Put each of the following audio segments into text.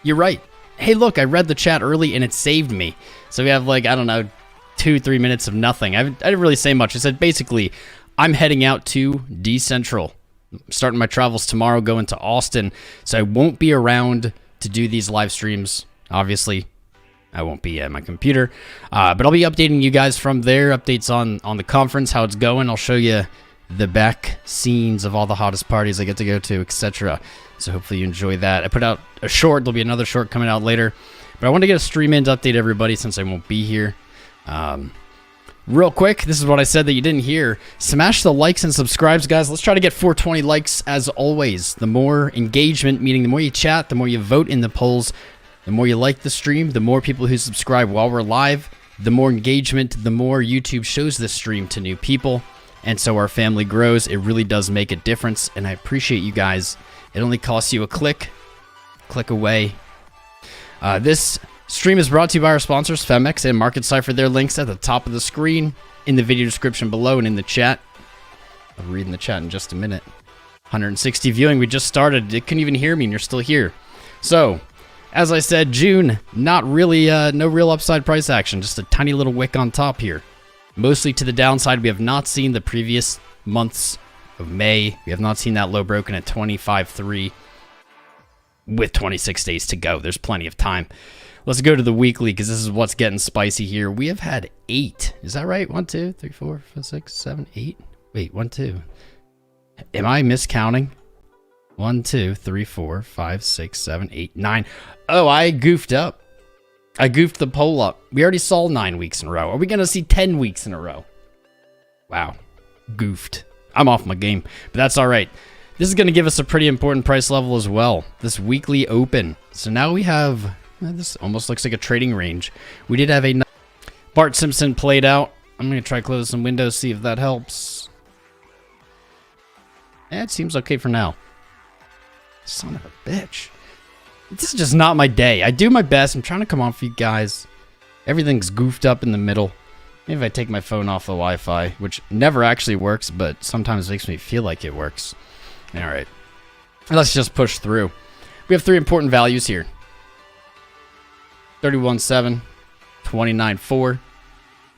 You're right. Hey, look, I read the chat early and it saved me. So we have like, I don't know, 2-3 minutes of nothing. I didn't really say much. I said basically, I'm heading out to D Central. Starting my travels tomorrow, going to Austin. So I won't be around to do these live streams. Obviously, I won't be at my computer. But I'll be updating you guys from there. Updates on the conference, how it's going. I'll show you the back scenes of all the hottest parties I get to go to, etc. So hopefully you enjoy that. I put out a short. There'll be another short coming out later. But I want to get a stream in to update everybody since I won't be here. Real quick, this is what I said that you didn't hear. Smash the likes and subscribes, guys. Let's try to get 420 likes as always. The more engagement, meaning the more you chat, the more you vote in the polls, the more you like the stream, the more people who subscribe while we're live, the more engagement, the more YouTube shows this stream to new people. And so our family grows. It really does make a difference, and I appreciate you guys. It only costs you a click away. This stream is brought to you by our sponsors, Phemex and Market Cipher. Their links at the top of the screen, in the video description below, and in the chat. I'll read in the chat in just a minute. 160 viewing. We just started. It couldn't even hear me, and you're still here. So, as I said, June, not really, no real upside price action. Just a tiny little wick on top here. Mostly to the downside. We have not seen the previous months of May. We have not seen that low broken at 25.3 with 26 days to go. There's plenty of time. Let's go to the weekly because this is what's getting spicy here. We have had 8. Is that right? 1, 2, 3, 4, 5, 6, 7, 8. Wait, 1, 2. Am I miscounting? 1, 2, 3, 4, 5, 6, 7, 8, 9. Oh, I goofed up. I goofed the poll up. We already saw 9 weeks in a row. Are we going to see 10 weeks in a row? Wow. Goofed. I'm off my game, but that's all right. This is going to give us a pretty important price level as well. This weekly open. So now we have... This almost looks like a trading range. We did have a... Bart Simpson played out. I'm going to try close some windows, see if that helps. It seems okay for now. Son of a bitch. This is just not my day. I do my best. I'm trying to come on for you guys. Everything's goofed up in the middle. Maybe if I take my phone off the Wi-Fi, which never actually works, but sometimes makes me feel like it works. All right. Let's just push through. We have 3 important values here. 31.7, 29.4,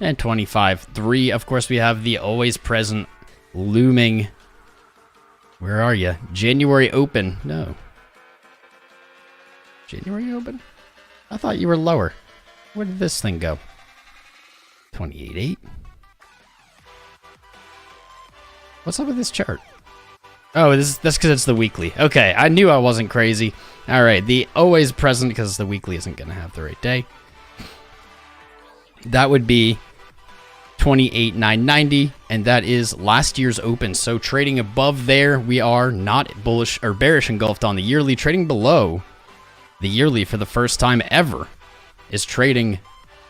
and 25.3. Of course, we have the always present looming... Where are you? January open. No. January open? I thought you were lower. Where did this thing go? 28.8. What's up with this chart? Oh, that's because it's the weekly. Okay, I knew I wasn't crazy. All right, the always present because the weekly isn't going to have the right day. That would be 28,990, and that is last year's open. So trading above there, we are not bullish or bearish engulfed on the yearly. Trading below the yearly for the first time ever is trading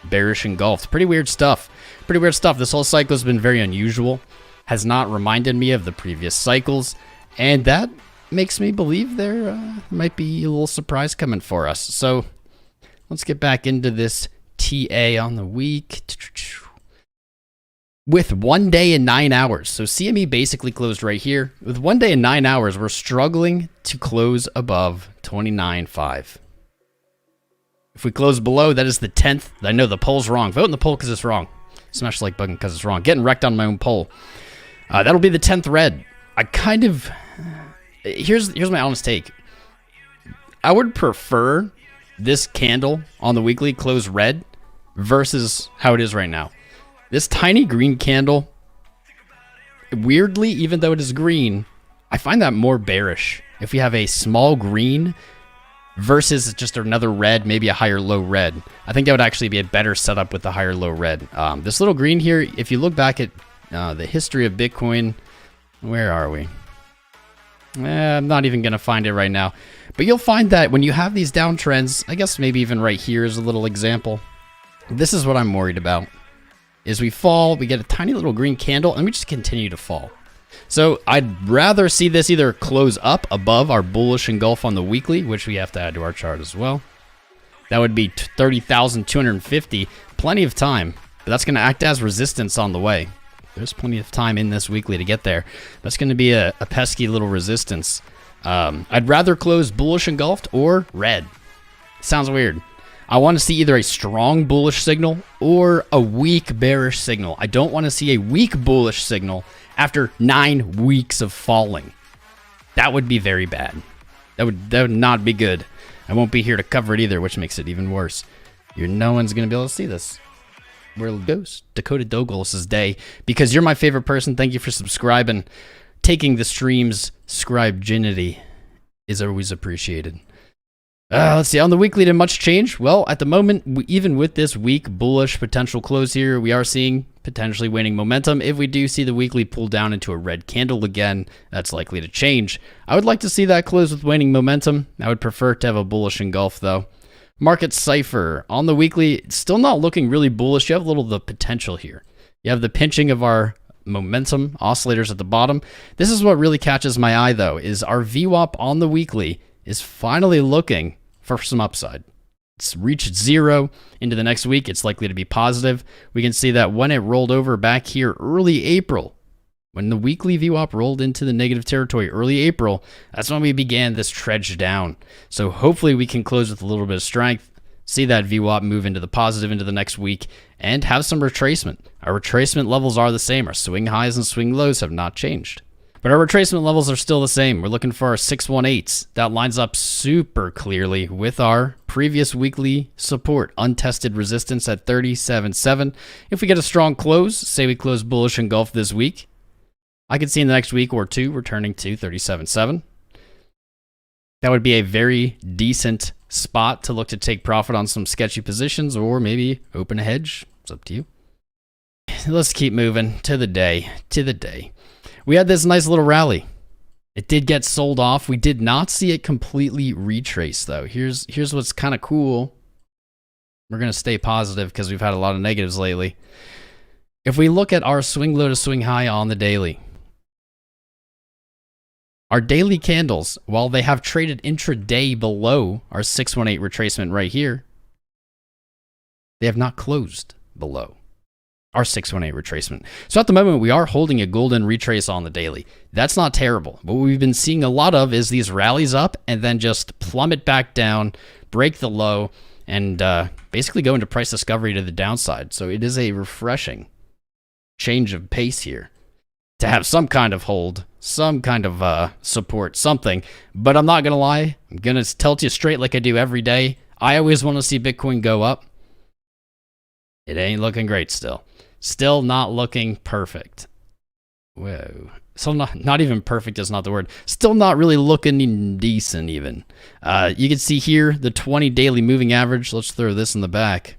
bearish engulfed. Pretty weird stuff. Pretty weird stuff. This whole cycle has been very unusual. Has not reminded me of the previous cycles, and that makes me believe there might be a little surprise coming for us. So let's get back into this TA on the week. With 1 day and 9 hours. So CME basically closed right here. With 1 day and 9 hours, we're struggling to close above 29.5. If we close below, that is the 10th. I know the poll's wrong. Vote in the poll because it's wrong. Smash the like button because it's wrong. Getting wrecked on my own poll. That'll be the 10th red. I kind of... Here's my honest take. I would prefer this candle on the weekly close red versus how it is right now. This tiny green candle, weirdly, even though it is green, I find that more bearish. If we have a small green versus just another red, maybe a higher low red, I think that would actually be a better setup with the higher low red. This little green here, if you look back at the history of Bitcoin, where are we? I'm not even going to find it right now. But you'll find that when you have these downtrends, I guess maybe even right here is a little example. This is what I'm worried about. Is we fall, we get a tiny little green candle, and we just continue to fall. So I'd rather see this either close up above our bullish engulf on the weekly, which we have to add to our chart as well. That would be 30,250. Plenty of time. But that's going to act as resistance on the way. There's plenty of time in this weekly to get there. That's going to be a pesky little resistance. I'd rather close bullish engulfed or red. Sounds weird. I want to see either a strong bullish signal or a weak bearish signal. I don't want to see a weak bullish signal after 9 weeks of falling. That would be very bad. That would not be good. I won't be here to cover it either, which makes it even worse. No one's going to be able to see this. Where it goes. Dakota Douglas's day. Because you're my favorite person. Thank you for subscribing. Taking the stream's scribe-ginity is always appreciated. Let's see. On the weekly, did much change? Well, at the moment, even with this weak bullish potential close here, we are seeing potentially waning momentum. If we do see the weekly pull down into a red candle again, that's likely to change. I would like to see that close with waning momentum. I would prefer to have a bullish engulf, though. Market Cipher. On the weekly, it's still not looking really bullish. You have a little of the potential here. You have the pinching of our momentum oscillators at the bottom. This is what really catches my eye, though, is our VWAP on the weekly is finally looking for some upside. It's reached 0 into the next week. It's likely to be positive. We can see that when it rolled over back here early April, when the weekly VWAP rolled into the negative territory early April, that's when we began this trudge down. So hopefully we can close with a little bit of strength, see that VWAP move into the positive into the next week, and have some retracement. Our retracement levels are the same. Our swing highs and swing lows have not changed. But our retracement levels are still the same. We're looking for our 618s. That lines up super clearly with our previous weekly support, untested resistance at 37.7. If we get a strong close, say we close bullish engulf this week, I could see in the next week or two returning to 37.7. That would be a very decent spot to look to take profit on some sketchy positions or maybe open a hedge. It's up to you. Let's keep moving to the day. We had this nice little rally. It did get sold off. We did not see it completely retrace, though. Here's what's kind of cool. We're going to stay positive because we've had a lot of negatives lately. If we look at our swing low to swing high on the daily, our daily candles, while they have traded intraday below our 618 retracement right here, they have not closed below our 618 retracement. So at the moment, we are holding a golden retrace on the daily. That's not terrible. What we've been seeing a lot of is these rallies up and then just plummet back down, break the low, and basically go into price discovery to the downside. So it is a refreshing change of pace here to have some kind of hold, some kind of support, something. But I'm not going to lie. I'm going to tell it to you straight like I do every day. I always want to see Bitcoin go up. It ain't looking great still. Still not looking perfect. Whoa. So not even perfect is not the word. Still not really looking decent even. You can see here the 20 daily moving average. Let's throw this in the back.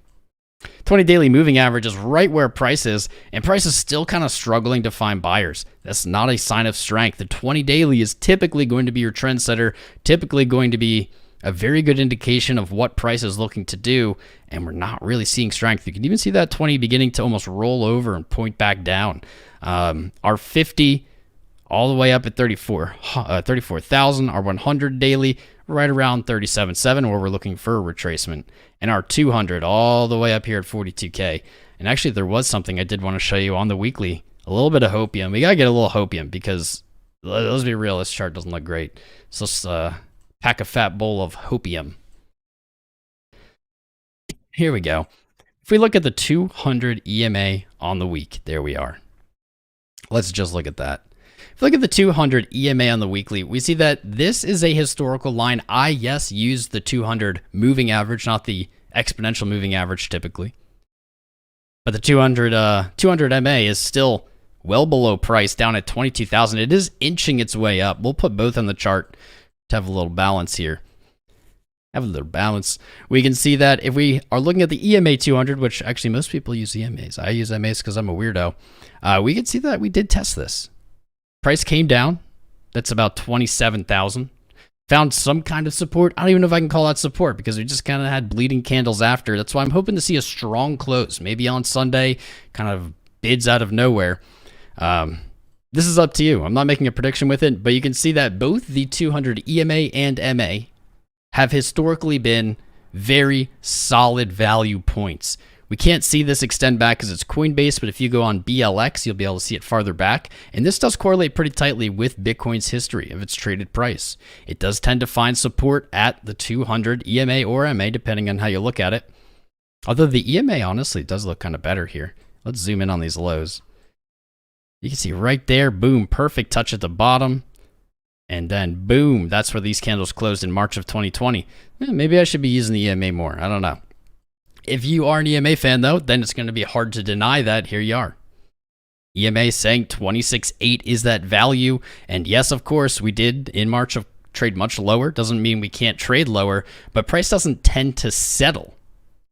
20 daily moving average is right where price is, and price is still kind of struggling to find buyers. That's not a sign of strength. The 20 daily is typically going to be your trend setter, typically going to be a very good indication of what price is looking to do, and we're not really seeing strength. You can even see that 20 beginning to almost roll over and point back down. Our 50 all the way up at 34,000, our 100 daily right around 37.7 where we're looking for a retracement, and our 200 all the way up here at 42K. And actually there was something I did want to show you on the weekly, a little bit of hopium. We got to get a little hopium because let's be real, this chart doesn't look great. So let's pack a fat bowl of hopium. Here we go. If we look at the 200 EMA on the week, there we are. Let's just look at that. If we look at the 200 EMA on the weekly, we see that this is a historical line. I, yes, use the 200 moving average, not the exponential moving average typically. But the 200 MA is still well below price, down at 22,000. It is inching its way up. We'll put both on the chart to have a little balance here. We can see that if we are looking at the EMA 200, which actually most people use EMAs. I use MAs because I'm a weirdo. We can see that we did test this. Price came down. That's about 27,000. Found some kind of support. I don't even know if I can call that support because we just kind of had bleeding candles after. That's why I'm hoping to see a strong close. Maybe on Sunday, kind of bids out of nowhere. This is up to you. I'm not making a prediction with it, but you can see that both the 200 EMA and MA have historically been very solid value points. We can't see this extend back because it's Coinbase, but if you go on BLX, you'll be able to see it farther back. And this does correlate pretty tightly with Bitcoin's history of its traded price. It does tend to find support at the 200 EMA or MA, depending on how you look at it. Although the EMA honestly does look kind of better here. Let's zoom in on these lows. You can see right there, boom, perfect touch at the bottom. And then boom, that's where these candles closed in March of 2020. Maybe I should be using the EMA more. I don't know. If you are an EMA fan, though, then it's going to be hard to deny that. Here you are. EMA saying 26.8 is that value. And yes, of course, we did in March of trade much lower. Doesn't mean we can't trade lower, but price doesn't tend to settle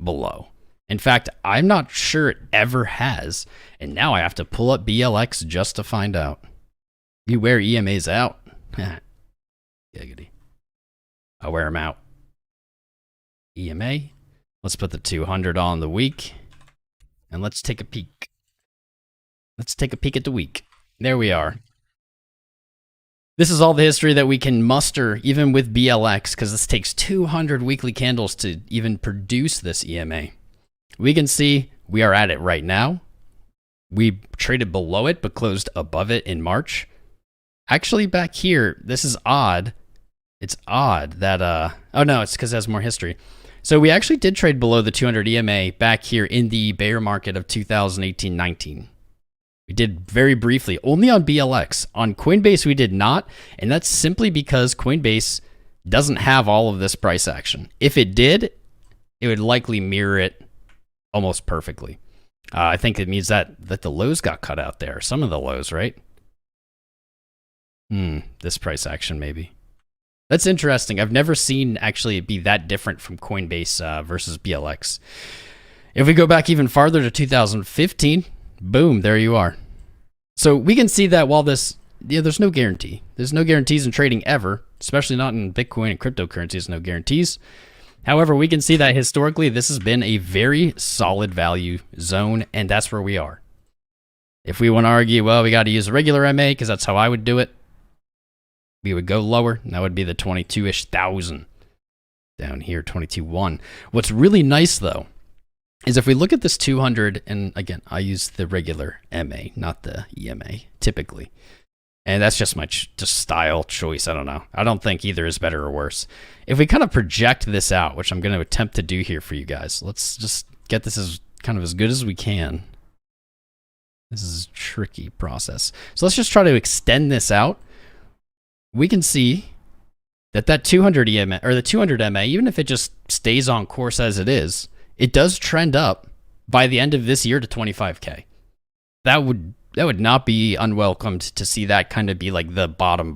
below. In fact, I'm not sure it ever has. And now I have to pull up BLX just to find out. Beware EMA's out. Giggity. I'll wear them out. EMA. Let's put the 200 on the week. And let's take a peek. Let's take a peek at the week. There we are. This is all the history that we can muster, even with BLX, because this takes 200 weekly candles to even produce this EMA. We can see we are at it right now. We traded below it, but closed above it in March. Actually, back here, this is odd. It's odd that, oh no, it's because it has more history. So we actually did trade below the 200 EMA back here in the bear market of 2018-19. We did very briefly, only on BLX. On Coinbase, we did not, and that's simply because Coinbase doesn't have all of this price action. If it did, it would likely mirror it almost perfectly. I think it means that the lows got cut out there. Some of the lows, right? This price action maybe. That's interesting. I've never seen actually it be that different from Coinbase versus BLX. If we go back even farther to 2015, boom, there you are. So we can see that while this, there's no guarantee. There's no guarantees in trading ever, especially not in Bitcoin and cryptocurrencies, no guarantees. However, we can see that historically this has been a very solid value zone, and that's where we are. If we want to argue, well, we got to use a regular MA because that's how I would do it, we would go lower, and that would be the 22-ish thousand. Down here, 22.1. What's really nice, though, is if we look at this 200, and again, I use the regular MA, not the EMA, typically. And that's just my just style choice. I don't know. I don't think either is better or worse. If we kind of project this out, which I'm going to attempt to do here for you guys, let's just get this as kind of as good as we can. This is a tricky process. So let's just try to extend this out. We can see that that 200 EMA, or the 200 MA, even if it just stays on course as it is, it does trend up by the end of this year to 25K. That would not be unwelcomed to see that kind of be like the bottom,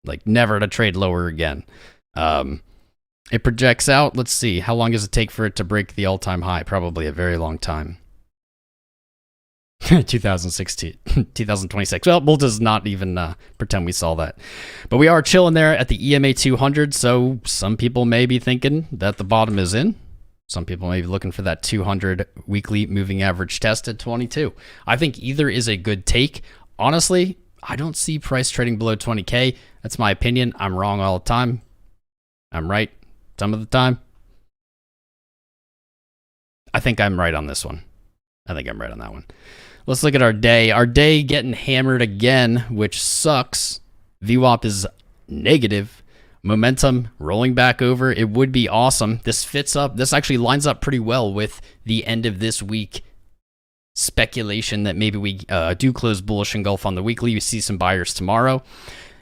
like never to trade lower again. It projects out. Let's see. How long does it take for it to break the all-time high? Probably a very long time. 2016, 2026. Well, we'll just not even pretend we saw that. But we are chilling there at the EMA 200. So some people may be thinking that the bottom is in. Some people may be looking for that 200 weekly moving average test at 22. I think either is a good take. Honestly, I don't see price trading below 20K. That's my opinion. I'm wrong all the time. I'm right some of the time. I think I'm right on this one. I think I'm right on that one. Let's look at our day. Our day getting hammered again, which sucks. VWAP is negative. Momentum rolling back over. It would be awesome. This fits up. This actually lines up pretty well with the end of this week speculation that maybe we do close bullish engulf on the weekly. We see some buyers tomorrow.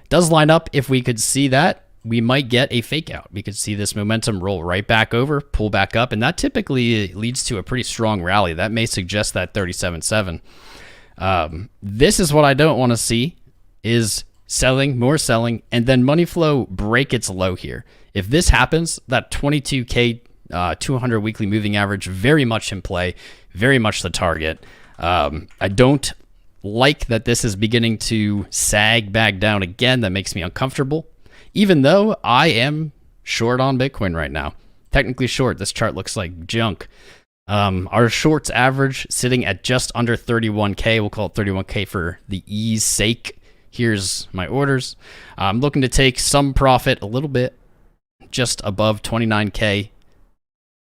Does line up. If we could see that, we might get a fake out. We could see this momentum roll right back over, pull back up, and that typically leads to a pretty strong rally. That may suggest that 37.7. This is what I don't want to see, is selling, more selling, and then money flow break its low here. If this happens, that 22K 200 weekly moving average, very much in play, very much the target. I don't like that this is beginning to sag back down again. That makes me uncomfortable. Even though I am short on Bitcoin right now. Technically short. This chart looks like junk. Our shorts average sitting at just under 31K. We'll call it 31K for the ease sake. Here's my orders. I'm looking to take some profit, a little bit, just above 29K,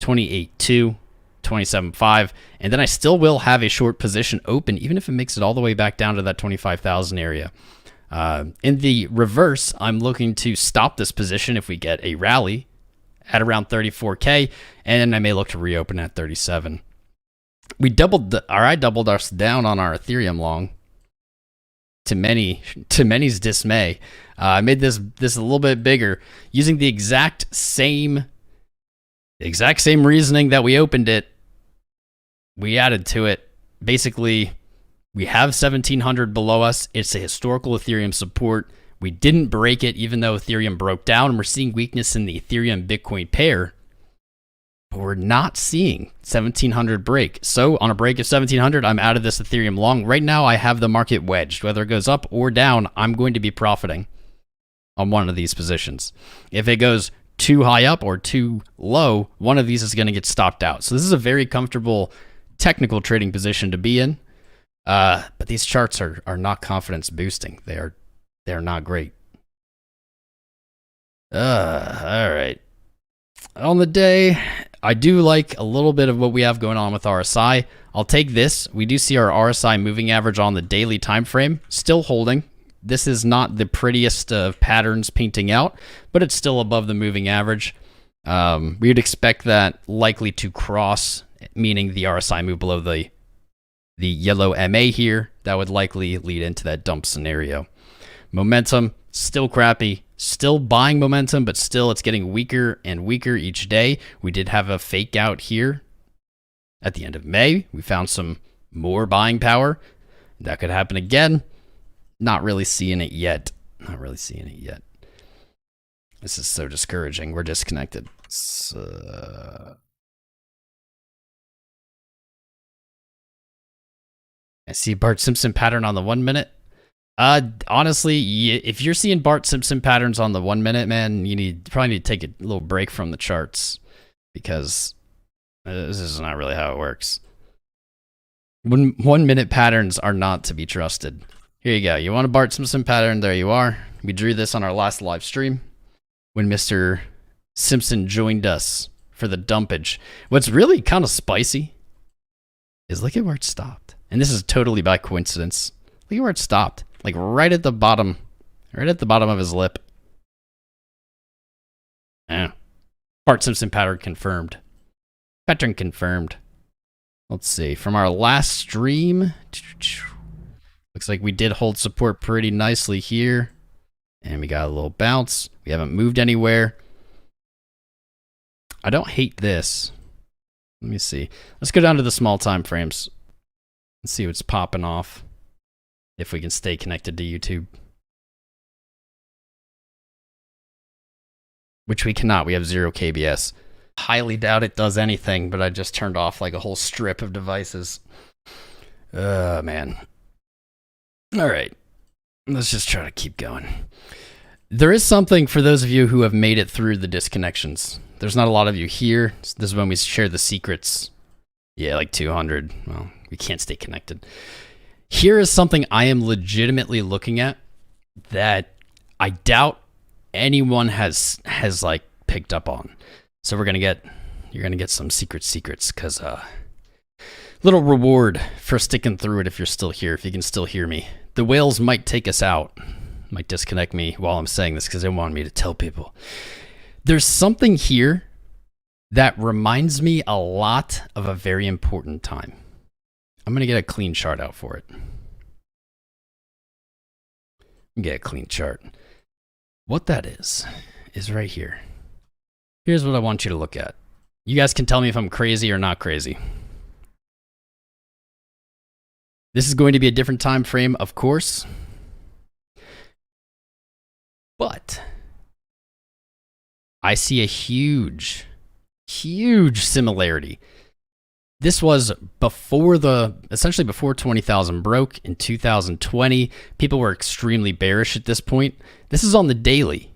28.2. 27.5, and then I still will have a short position open, even if it makes it all the way back down to that 25,000 area. In the reverse, I'm looking to stop this position if we get a rally at around 34K, and I may look to reopen at 37. I doubled us down on our Ethereum long to many's dismay. I made this a little bit bigger using the exact same reasoning that we opened it. We added to it. Basically, we have 1700 below us. It's a historical Ethereum support. We didn't break it, even though Ethereum broke down, and we're seeing weakness in the Ethereum Bitcoin pair. But we're not seeing 1700 break. So on a break of 1700, I'm out of this Ethereum long. Right now, I have the market wedged. Whether it goes up or down, I'm going to be profiting on one of these positions. If it goes too high up or too low, one of these is going to get stopped out. So this is a very comfortable technical trading position to be in. But these charts are not confidence boosting. They're not great. All right. On the day, I do like a little bit of what we have going on with RSI. I'll take this. We do see our RSI moving average on the daily time frame still holding. This is not the prettiest of patterns painting out, but it's still above the moving average. We would expect that likely to cross, meaning the RSI move below the yellow MA here. That would likely lead into that dump scenario. Momentum, still crappy. Still buying momentum, but still it's getting weaker and weaker each day. We did have a fake out here at the end of May. We found some more buying power. That could happen again. Not really seeing it yet. Not really seeing it yet. This is so discouraging. We're disconnected. I see Bart Simpson pattern on the 1 minute. Honestly, if you're seeing Bart Simpson patterns on the 1 minute, man, you probably need to take a little break from the charts, because this is not really how it works. 1 minute patterns are not to be trusted. Here you go. You want a Bart Simpson pattern? There you are. We drew this on our last live stream when Mr. Simpson joined us for the dumpage. What's really kind of spicy is look at where it stopped. And this is totally by coincidence. Look at where it stopped. Like right at the bottom of his lip. Yeah. Bart Simpson pattern confirmed. Pattern confirmed. Let's see. From our last stream, looks like we did hold support pretty nicely here. And we got a little bounce. We haven't moved anywhere. I don't hate this. Let me see. Let's go down to the small time frames and see what's popping off. If we can stay connected to YouTube. Which we cannot. We have 0 KBS. Highly doubt it does anything, but I just turned off like a whole strip of devices. Man. All right. Let's just try to keep going. There is something for those of you who have made it through the disconnections. There's not a lot of you here. This is when we share the secrets. Yeah, like 200. Well, we can't stay connected. Here is something I am legitimately looking at that I doubt anyone has like picked up on. So you're gonna get some secrets, because little reward for sticking through it if you're still here, if you can still hear me. The whales might take us out, might disconnect me while I'm saying this because they want me to tell people. There's something here that reminds me a lot of a very important time. I'm going to get a clean chart out for it. Get a clean chart. What that is right here. Here's what I want you to look at. You guys can tell me if I'm crazy or not crazy. This is going to be a different time frame, of course. But I see a huge similarity. This was essentially before 20,000 broke in 2020. People were extremely bearish at this point. This is on the daily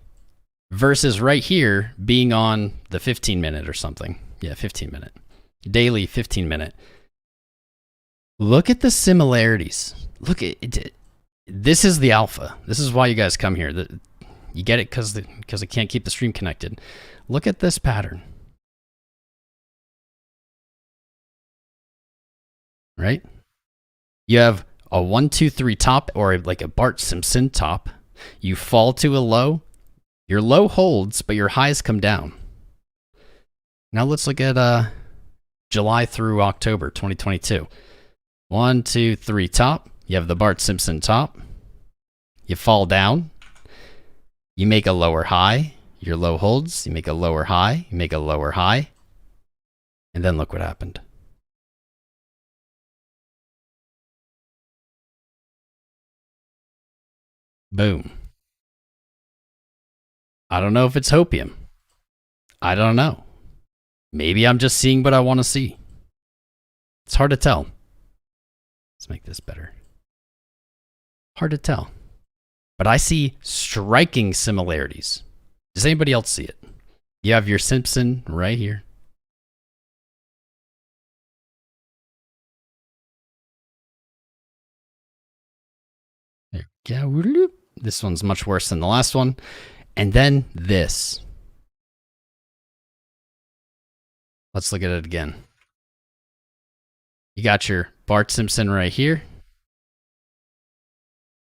versus right here being on the 15 minute or something. Yeah, 15 minute. Daily 15 minute. Look at the similarities. Look at it. This is the alpha. This is why you guys come here. You get it because I can't keep the stream connected. Look at this pattern. right? You have a 1, 2, 3 top, or like a Bart Simpson top. You fall to a low. Your low holds, but your highs come down. Now let's look at July through October 2022. 1, 2, 3 top. You have the Bart Simpson top. You fall down. You make a lower high. Your low holds. You make a lower high. You make a lower high. And then look what happened. Boom. I don't know if it's hopium. I don't know. Maybe I'm just seeing what I want to see. It's hard to tell. Let's make this better. Hard to tell. But I see striking similarities. Does anybody else see it? You have your Simpson right here. There we go. This one's much worse than the last one. And then this. Let's look at it again. You got your Bart Simpson right here.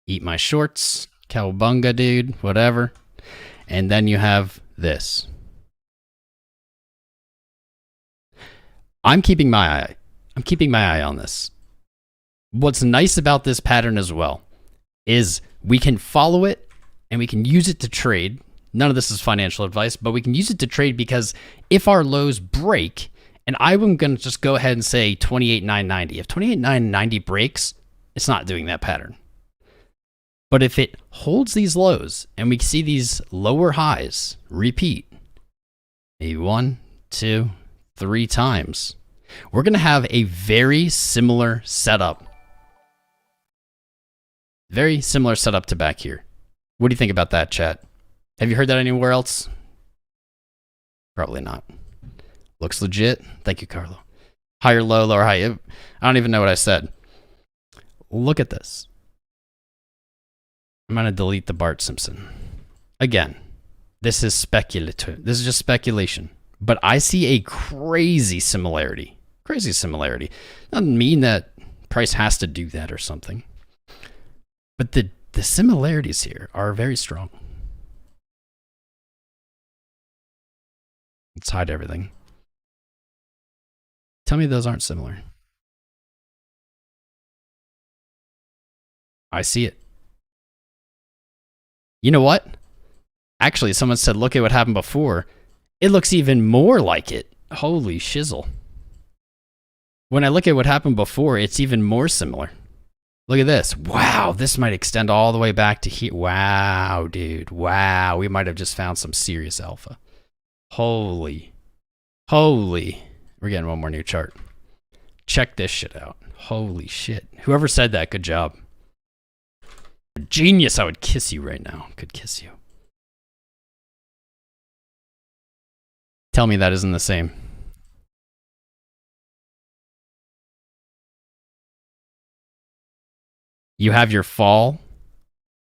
Eat my shorts. Cowabunga, dude. Whatever. And then you have this. I'm keeping my eye on this. What's nice about this pattern as well is we can follow it and we can use it to trade. None of this is financial advice, but we can use it to trade because if our lows break, and I'm going to just go ahead and say 28,990. If 28,990 breaks, it's not doing that pattern. But if it holds these lows and we see these lower highs repeat, maybe 1, 2, 3 times, we're going to have a very similar setup. Very similar setup to back here. What do you think about that, chat? Have you heard that anywhere else? Probably not. Looks legit. Thank you, Carlo. Higher low, lower high. I don't even know what I said. Look at this. I'm going to delete the Bart Simpson. Again, this is speculative. This is just speculation. But I see a crazy similarity. Crazy similarity. Doesn't mean that price has to do that or something. But the similarities here are very strong. Let's hide everything. Tell me those aren't similar. I see it. You know what? Actually, someone said, look at what happened before. It looks even more like it. Holy shizzle. When I look at what happened before, it's even more similar. Look at this. Wow, this might extend all the way back to here. Wow, dude. Wow, we might have just found some serious alpha. Holy. We're getting one more new chart. Check this shit out. Holy shit. Whoever said that, good job. Genius, I would kiss you right now. Could kiss you. Tell me that isn't the same. You have your fall.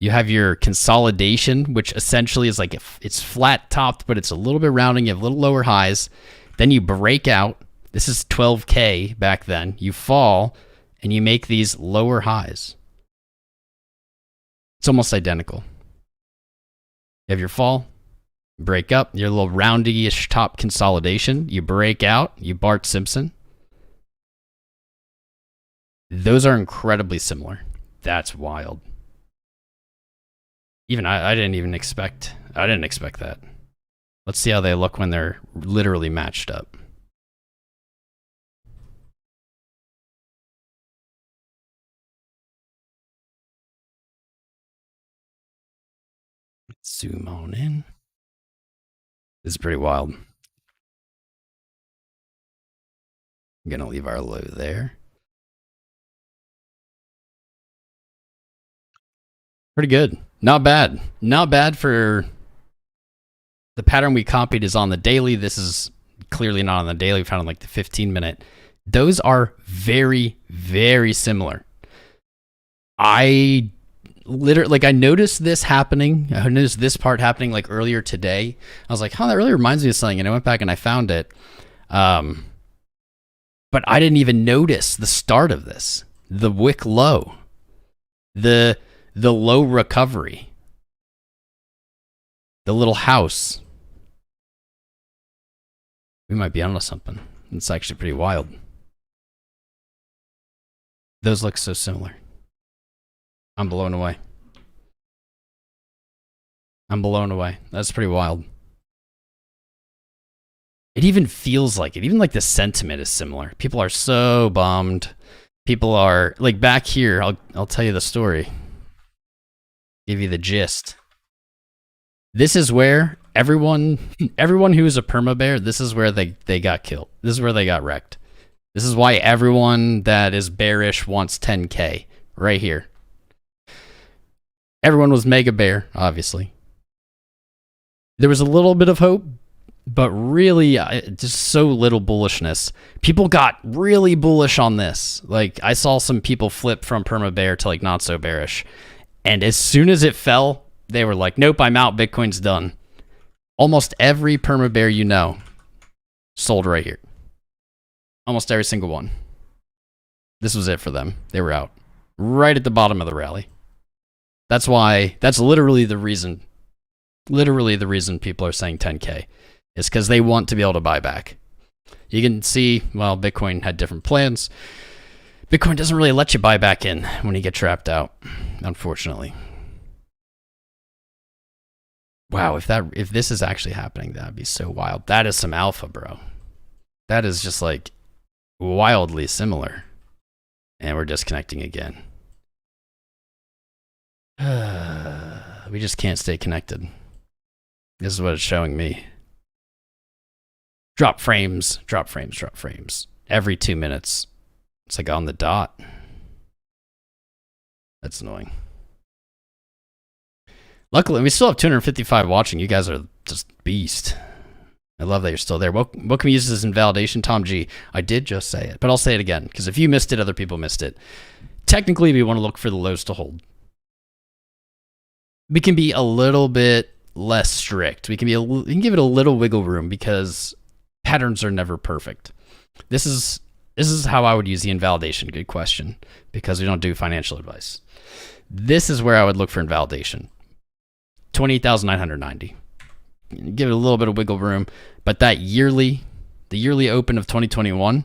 You have your consolidation, which essentially is like it's flat topped, but it's a little bit rounding. You have little lower highs. Then you break out. This is 12K back then. You fall and you make these lower highs. It's almost identical. You have your fall, break up, your little roundy-ish top consolidation. You break out, you Bart Simpson. Those are incredibly similar. That's wild. Even I didn't expect that. Let's see how they look when they're literally matched up. Zoom on in. This is pretty wild. I'm gonna leave our low there. Pretty good. Not bad. Not bad for the pattern we copied is on the daily. This is clearly not on the daily. We found like the 15-minute. Those are very, very similar. I noticed this happening. I noticed this part happening like earlier today. I was like, that really reminds me of something. And I went back and I found it. But I didn't even notice the start of this. The wick low. The low recovery. The little house. We might be onto something. It's actually pretty wild. Those look so similar. I'm blown away. I'm blown away. That's pretty wild. It even feels like it. Even like the sentiment is similar. People are so bummed. People are like back here. I'll tell you the story. Give you the gist. This is where everyone who is a perma bear, this is where they got killed. This is where they got wrecked. This is why everyone that is bearish wants 10K right here. Everyone was mega bear, obviously. There was a little bit of hope, but really just so little bullishness. People got really bullish on this. Like I saw some people flip from perma bear to like not so bearish. And as soon as it fell, they were like, nope, I'm out. Bitcoin's done. Almost every perma bear you know sold right here. Almost every single one. This was it for them. They were out. Right at the bottom of the rally. That's literally the reason people are saying 10K. Is because they want to be able to buy back. You can see, well, Bitcoin had different plans. Bitcoin doesn't really let you buy back in when you get trapped out, unfortunately. Wow, if this is actually happening, that'd be so wild. That is some alpha, bro. That is just like wildly similar. And we're disconnecting again. We just can't stay connected. This is what it's showing me. Drop frames, drop frames, drop frames. Every 2 minutes. It's like on the dot. That's annoying. Luckily, we still have 255 watching. You guys are just beast. I love that you're still there. What can we use as invalidation? Tom G. I did just say it, but I'll say it again, because if you missed it, other people missed it. Technically, we want to look for the lows to hold. We can be a little bit less strict. We can give it a little wiggle room because patterns are never perfect. This is how I would use the invalidation. Good question, because we don't do financial advice. This is where I would look for invalidation. 28,990. Give it a little bit of wiggle room, but the yearly open of 2021,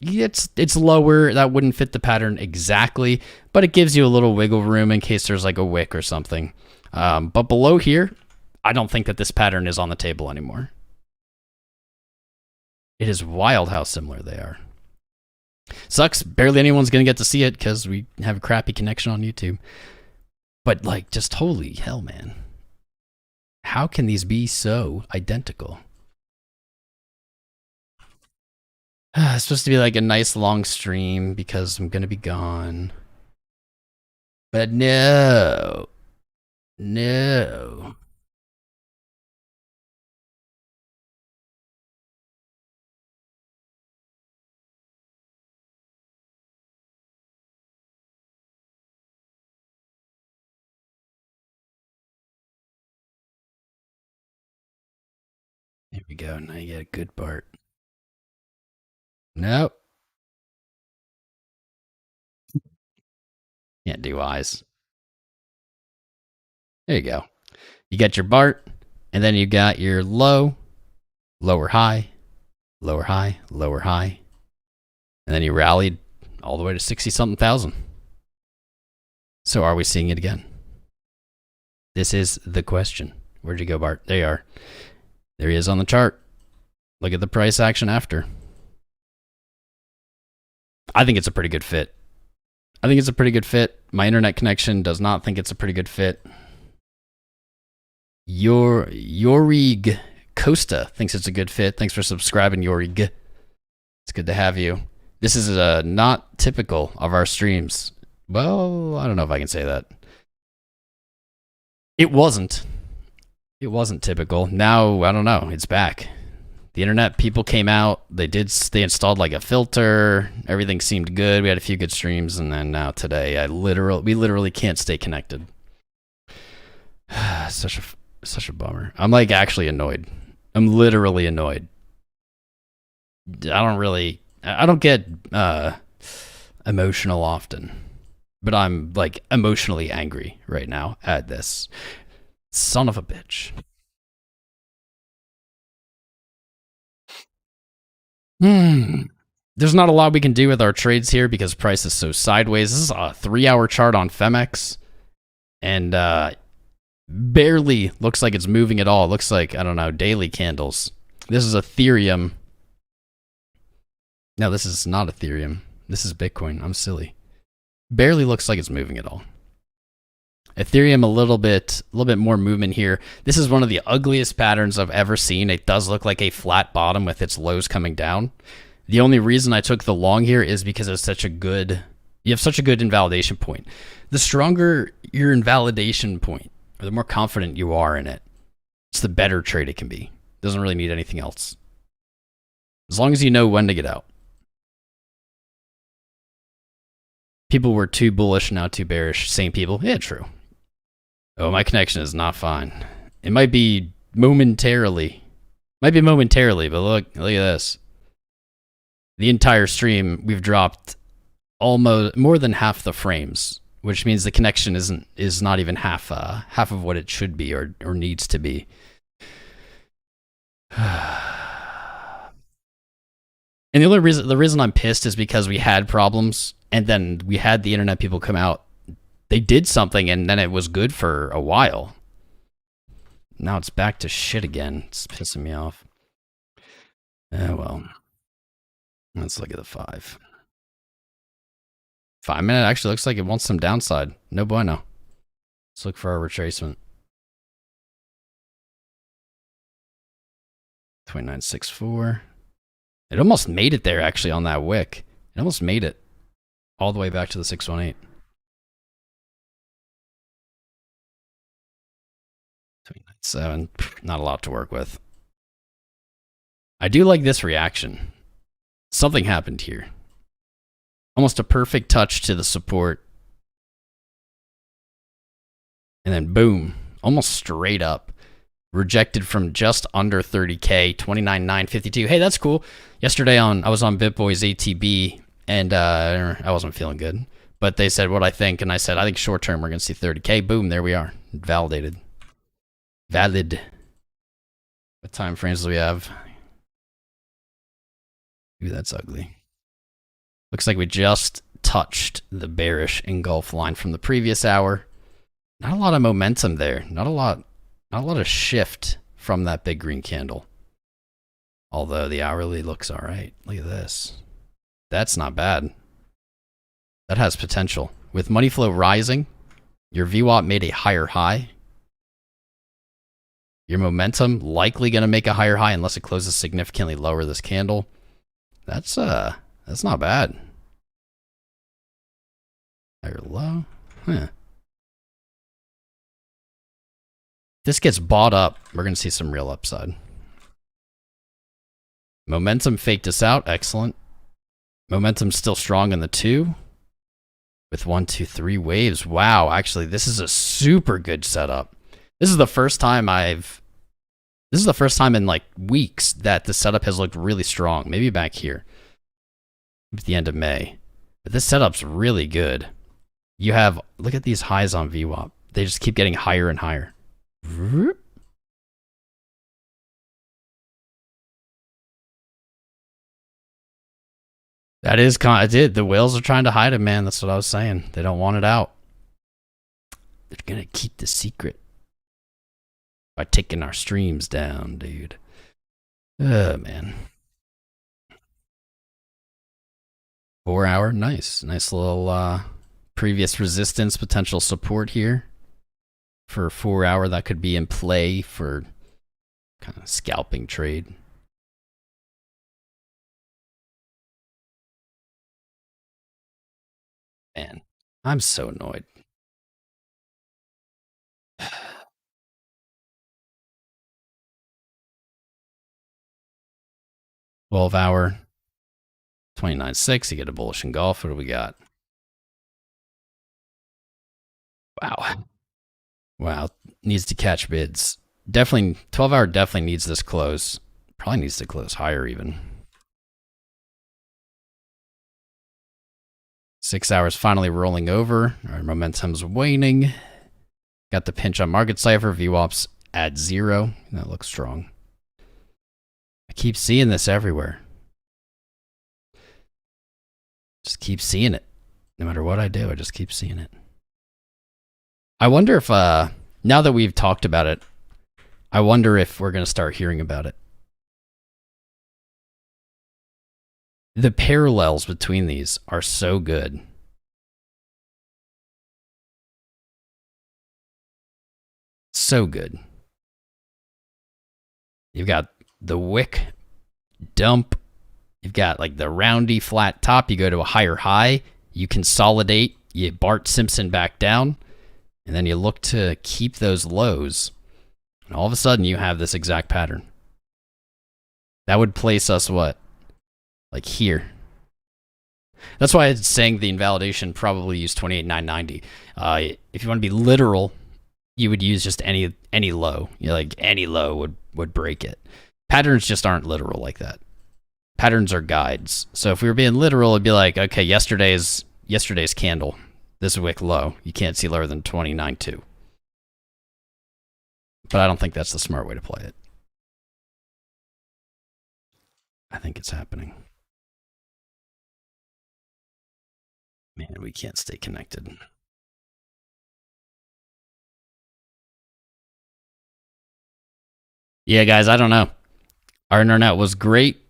it's lower. That wouldn't fit the pattern exactly, but it gives you a little wiggle room in case there's like a wick or something. But below here, I don't think that this pattern is on the table anymore. It is wild how similar they are. Sucks. Barely anyone's going to get to see it because we have a crappy connection on YouTube. But like, just holy hell, man. How can these be so identical? It's supposed to be like a nice long stream because I'm going to be gone. But no. No. Here we go. Now you get a good part. Nope. Can't do eyes. There you go. You got your BART, and then you got your low, lower high, lower high, lower high. And then you rallied all the way to 60-something thousand. So are we seeing it again? This is the question. Where'd you go, Bart? There you are. There he is on the chart. Look at the price action after. I think it's a pretty good fit. I think it's a pretty good fit. My internet connection does not think it's a pretty good fit. Yorig Costa thinks it's a good fit. Thanks for subscribing, Yorig. It's good to have you. This is not typical of our streams. Well, I don't know if I can say that. It wasn't. It wasn't typical. Now, I don't know. It's back. The internet people came out. They installed like a filter. Everything seemed good. We had a few good streams, and then now today, we literally can't stay connected. Such a bummer. I'm like actually annoyed. I'm literally annoyed. I don't really I don't get emotional often, but I'm like emotionally angry right now at this son of a bitch. Hmm. There's not a lot we can do with our trades here because price is so sideways. This is a 3 hour chart on Phemex, and barely looks like it's moving at all. It looks like, I don't know, daily candles. This is Ethereum. No, this is not Ethereum. This is Bitcoin. I'm silly. Barely looks like it's moving at all. Ethereum a little bit more movement here. This is one of the ugliest patterns I've ever seen. It does look like a flat bottom with its lows coming down. The only reason I took the long here is because it's such a good, you have such a good invalidation point. The stronger your invalidation point, or the more confident you are in it, it's the better trade it can be. It doesn't really need anything else. As long as you know when to get out. People were too bullish, now too bearish. Same people. Yeah, true. Oh, my connection is not fine. It might be momentarily. But look at this. The entire stream, we've dropped almost more than half the frames, which means the connection is not even half of what it should be or needs to be. And the reason I'm pissed is because we had problems, and then we had the internet people come out. They did something, and then it was good for a while. Now it's back to shit again. It's pissing me off. Oh, well. Let's look at the 5. 5 minute actually looks like it wants some downside. No bueno. Let's look for our retracement. 2964. It almost made it there, actually, on that wick. It almost made it all the way back to the 618. 297. Not a lot to work with. I do like this reaction. Something happened here. Almost a perfect touch to the support. And then boom, almost straight up. Rejected from just under 30K, 29,952. Hey, that's cool. Yesterday I was on BitBoy's ATB, and I wasn't feeling good. But they said what I think, and I said, I think short term we're going to see 30K. Boom, there we are. Validated. Valid. What time frames do we have? Ooh, that's ugly. Looks like we just touched the bearish engulf line from the previous hour. Not a lot of momentum there. Not a lot of shift from that big green candle. Although the hourly looks all right. Look at this. That's not bad. That has potential. With money flow rising, your VWAP made a higher high. Your momentum likely going to make a higher high unless it closes significantly lower this candle. That's not bad. Higher low. Huh. This gets bought up, we're going to see some real upside. Momentum faked us out. Excellent. Momentum still strong in the 2. With 1, 2, 3 waves. Wow, actually, this is a super good setup. This is the first time in like weeks that the setup has looked really strong. Maybe back here at the end of May. But this setup's really good. You have, look at these highs on VWAP. They just keep getting higher and higher. That is the whales are trying to hide it, man. That's what I was saying. They don't want it out. They're gonna keep the secret by taking our streams down, dude. Oh man. 4 hour, nice little previous resistance, potential support here for 4 hour. That could be in play for kind of scalping trade. Man, I'm so annoyed. $12-hour, 29.6. You get a bullish engulf. What do we got? Wow. Needs to catch bids. Definitely, 12-hour definitely needs this close. Probably needs to close higher even. 6 hours finally rolling over. Our momentum's waning. Got the pinch on market cipher. VWAP's at 0. That looks strong. I keep seeing this everywhere. Just keep seeing it. No matter what I do, I just keep seeing it. I wonder if, now that we've talked about it, I wonder if we're going to start hearing about it. The parallels between these are so good. So good. You've got the wick dump. You've got like the roundy flat top. You go to a higher high. You consolidate. You Bart Simpson back down. And then you look to keep those lows. And all of a sudden you have this exact pattern. That would place us what? Like here. That's why it's saying the invalidation probably use 28,990. If you want to be literal, you would use just any low. You know, like any low would break it. Patterns just aren't literal like that. Patterns are guides. So if we were being literal, it'd be like, okay, yesterday's candle. This wick low. You can't see lower than 29.2. But I don't think that's the smart way to play it. I think it's happening. Man, we can't stay connected. Yeah, guys, I don't know. Our internet was great.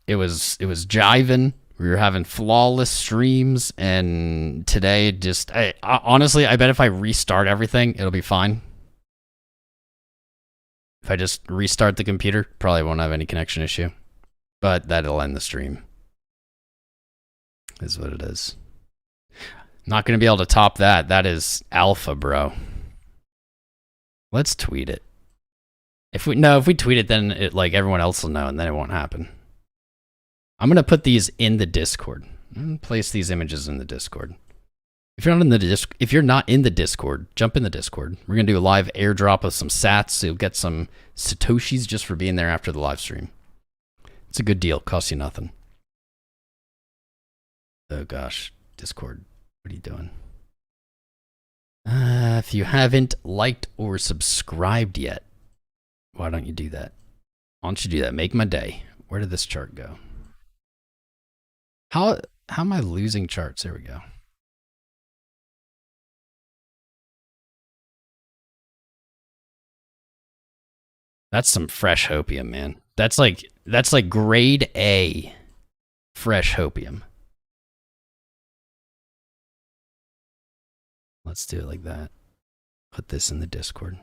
It was jiving. We were having flawless streams, and today just honestly, I bet if I restart everything, it'll be fine. If I just restart the computer, probably won't have any connection issue. But that'll end the stream. Is what it is. Not going to be able to top that. That is alpha, bro. Let's tweet it. If we tweet it, then it, like, everyone else will know, and then it won't happen. I'm going to put these in the Discord. I'm going to place these images in the Discord. If you're not in the Discord, jump in the Discord. We're going to do a live airdrop of some sats, so you'll get some Satoshis just for being there after the live stream. It's a good deal. Costs you nothing. Oh, gosh. Discord. What are you doing? If you haven't liked or subscribed yet, why don't you do that? Why don't you do that? Make my day. Where did this chart go? How am I losing charts? There we go. That's some fresh hopium, man. That's like grade A fresh hopium. Let's do it like that. Put this in the Discord.